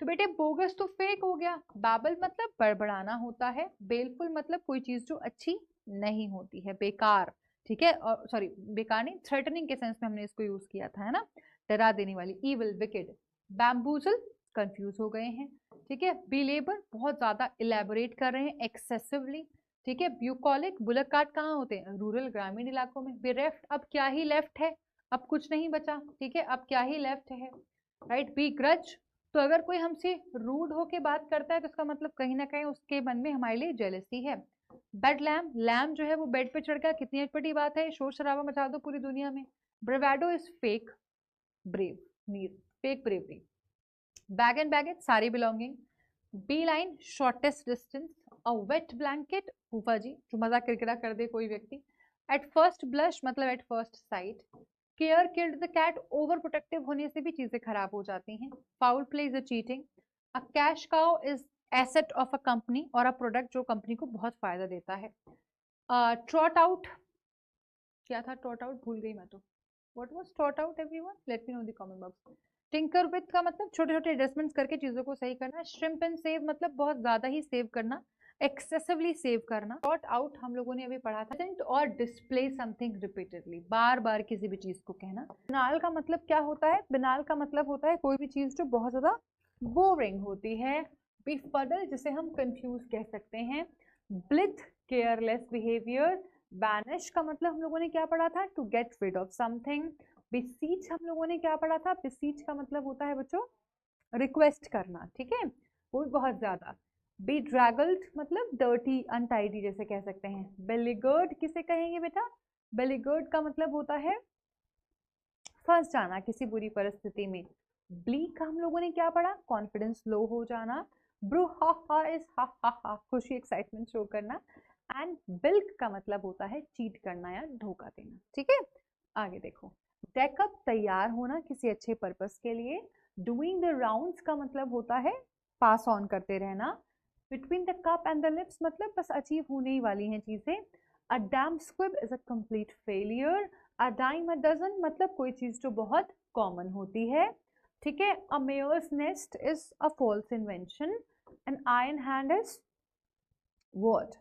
तो बेटे बोगस तो फेक हो गया, बाबल मतलब बड़बड़ाना होता है, बेलफुल मतलब कोई चीज जो अच्छी नहीं होती है, बेकार, ठीक है, और सॉरी बेकार नहीं, थ्रेटनिंग के सेंस में हमने इसको यूज किया था, है ना, डरा देने वाली, इविल, विकेड, बैम्बूजल, कंफ्यूज हो गए हैं, ठीक है, बिलेबर बहुत ज्यादा इलेबोरेट कर रहे हैं, एक्सेसिवली, ठीक है, ब्यूकॉलिक, बुलक कार्ट कहाँ होते हैं, रूरल ग्रामीण इलाकों में, बेरेफ्ट, अब क्या ही लेफ्ट है, अब कुछ नहीं बचा, ठीक है, अब क्या ही लेफ्ट है, राइट, बी ग्रज, तो अगर कोई हमसे रूड होके बात करता है तो इसका मतलब कहीं ना कहीं उसके मन में हमारे लिए जेलसी है। बेड लैम, लैम जो है वो बेड पे चढ़ गया, कितनी अटपटी बात है, शोर शराबा मचा दो पूरी दुनिया में। ब्रेवाडो इज फेक ब्रेव, नीर, fake bravery. Bag and baggage, सारी belonging. Bee line, shortest distance. A wet blanket, फूफा जी जो मजाक किरकिरा कर दे कोई व्यक्ति। एट फर्स्ट ब्लश मतलब at first sight. Care killed the cat, over protective होने से भी चीजें खराब हो जाती हैं। Foul play is a cheating. A cash cow is asset of a company और अ प्रोडक्ट जो कंपनी को बहुत फायदा देता है। ट्रॉट आउट, क्या था ट्रॉट आउट, भूल गई मैं तो। What was trout out everyone, let me know in the comment box. Tinker with का मतलब छोटे छोटे एडजस्टमेंट्स करके चीजों को सही करना। श्रिम्प एंड सेव मतलब बहुत ज्यादा ही सेव करना, एक्सेसिवली सेव करना। ट्रॉट आउट हम लोगों ने अभी पढ़ा था, और डिस्प्ले समथिंग रिपीटेडली, बार बार किसी भी चीज को कहना। बिनाल का मतलब क्या होता है, बिनाल का मतलब होता है कोई भी चीज जो बहुत ज्यादा बोरिंग होती है। बेफडल जिसे हम कंफ्यूज कह सकते हैं। Blithe, careless behaviour. बैनिश का मतलब हम लोगों ने क्या पढ़ा था, to get rid of something. बिसीच हम लोगों ने क्या पढ़ा था, बिसीच का मतलब होता है बच्चों रिक्वेस्ट करना, ठीक है, वो भी बहुत ज्यादा। बेड्रैगल्ड मतलब डर्टी, अनटाइडी जैसे कह सकते हैं। बेलिगर्ड किसे कहेंगे बेटा, बेलिगर्ड का मतलब होता है फंस जाना किसी बुरी परिस्थिति में। ब्लीक का हम लोगों ने क्या पढ़ा, कॉन्फिडेंस लो हो जाना। ब्रू हा हा इज हा हा हा, खुशी एक्साइटमेंट शो करना। एंड बिल्क का मतलब होता है चीट करना या धोखा देना, ठीक है। आगे देखो, डेकअप तैयार होना किसी अच्छे पर्पस के लिए। डूइंग द राउंड्स का मतलब होता है पास ऑन करते रहना। Between the cup and the lips मतलब बस अचीव होने ही वाली हैं चीजें। A damp squib is a complete failure. A dime a dozen मतलब कोई चीज जो बहुत कॉमन होती है, ठीक है। A mare's nest is a false invention. An iron hand is what,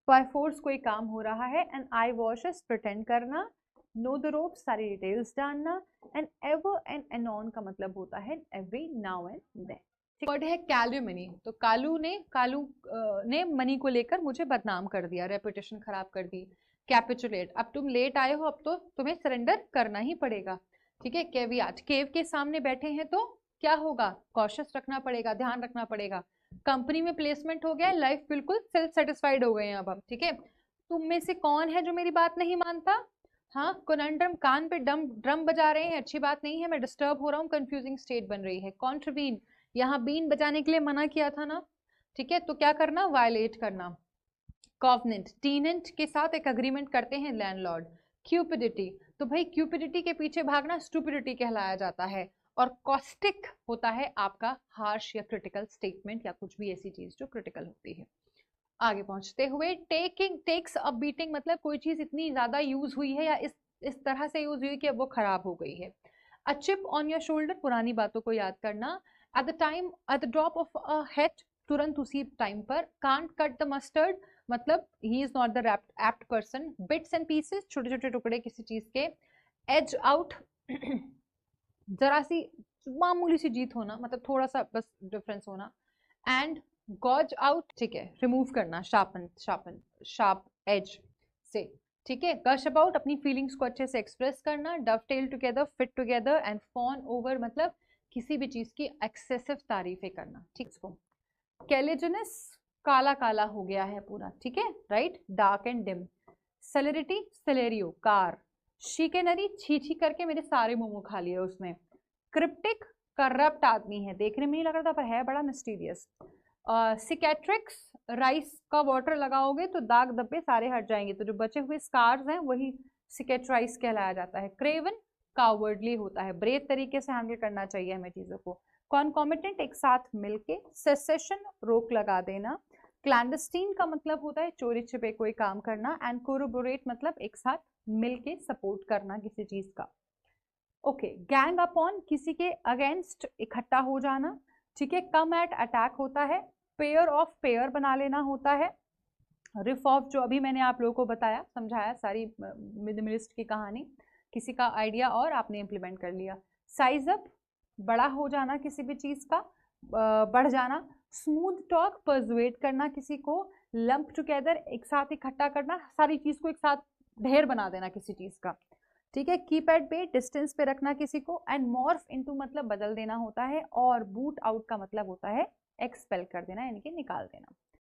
by force कोई काम हो रहा है। An eye wash is pretend करना। नो द रोप सारी डिटेल्स जानना। एंड एवर एंड एनॉन का मतलब होता है every now and then. Word है कैल्यूमनी, तो कालू ने मनी को लेकर मुझे बदनाम कर दिया, रेपुटेशन खराब कर दी। कैपिचुलेट, अब तुम लेट आए हो, अब तो तुम्हें सरेंडर करना ही पड़ेगा, ठीक है। केवियाट, केव के सामने बैठे हैं तो क्या होगा, कॉशियस रखना पड़ेगा, ध्यान रखना पड़ेगा। कंपनी में प्लेसमेंट हो गया, लाइफ बिल्कुल सेल्फ सेटिस्फाइड हो गए हैं अब हम, ठीक है। तुम में से कौन है जो मेरी बात नहीं मानता, हाँ, कोनंड्रम, कान पे ड्रम ड्रम बजा रहे हैं, अच्छी बात नहीं है, मैं डिस्टर्ब हो रहा हूँ, कंफ्यूजिंग स्टेट बन रही है। कॉन्ट्रवीन, यहाँ बीन बजाने के लिए मना किया था ना, ठीक है, तो क्या करना, वायलेट करना। कॉवनेंट, टीनेंट के साथ एक अग्रीमेंट करते हैं लैंडलॉर्ड। क्यूपिडिटी, तो भाई क्यूपिडिटी के पीछे भागना स्टूपिडिटी कहलाया जाता है। और कॉस्टिक होता है आपका हार्श या क्रिटिकल स्टेटमेंट या कुछ भी ऐसी चीज जो क्रिटिकल होती है। आगे पहुंचते हुए, टेकिंग टेक्स अ बीटिंग मतलब कोई चीज इतनी ज्यादा यूज हुई है या इस तरह से यूज हुई कि अब वो खराब हो गई है। A chip on your shoulder, पुरानी बातों को याद करना। At the time, at the drop of a head, तुरंत उसी टाइम पर। कांट कट द मस्टर्ड मतलब he is not the apt person. Bits and pieces, छोटे छोटे टुकड़े किसी चीज के। एज आउट जरा सी मामूली सी जीत होना, मतलब थोड़ा सा बस डिफरेंस होना। एंड गॉज आउट, ठीक है, रिमूव करना, शार्पन शार्पन शार्प एज से, ठीक है। गश अबाउट, अपनी फीलिंग्स को अच्छे से एक्सप्रेस करना। Dovetail together, fit together. And fawn over मतलब किसी भी चीज की एक्सेसिव तारीफें करना, ठीक। इसको कैलेजनस, काला काला हो गया है पूरा, ठीक है, right, dark and dim. Celerity, Celerio, car. Chicanery, छी छी करके मेरे सारे मोमो खा लिए उसने। क्रिप्टिक, करप्ट आदमी है, देखने में नहीं लग रहा था पर है बड़ा मिस्टीरियस। सिकेट्रिक्स, राइस का वाटर लगाओगे तो दाग धब्बे सारे हट जाएंगे, तो जो बचे हुए स्कार्स हैं वही सिकेट्राइस कहलाया जाता है। क्रेवन, कावर्डली होता है, ब्रेव तरीके से हैंडल करना चाहिए हमें चीजों को। कॉन्कॉमिटेंट, एक साथ मिलके। सेसेशन, रोक लगा देना। क्लैंडस्टीन का मतलब होता है चोरी छिपे कोई काम करना। एंड कोरोबोरेट मतलब एक साथ मिलके सपोर्ट करना किसी चीज का। ओके, गैंग अपॉन, किसी के अगेंस्ट इकट्ठा हो जाना। ठीक है। कम एट अटैक होता है, पेयर ऑफ पेयर बना लेना होता है, रिफ ऑफ जो अभी मैंने आप लोगों को बताया समझाया सारी मिनिमलिस्ट की कहानी, किसी का आइडिया और आपने इम्प्लीमेंट कर लिया। साइज अप बड़ा हो जाना किसी भी चीज का, बढ़ जाना। स्मूथ टॉक परसुएट करना किसी को। लंप टुगेदर एक साथ इकट्ठा करना, सारी चीज को एक साथ ढेर बना देना किसी चीज का, ठीक है। कीप एट बे डिस्टेंस पे रखना किसी को। एंड मॉर्फ इनटू मतलब बदल देना होता है, और बूट आउट का मतलब होता है एक्सपेल कर देना यानी कि निकाल देना।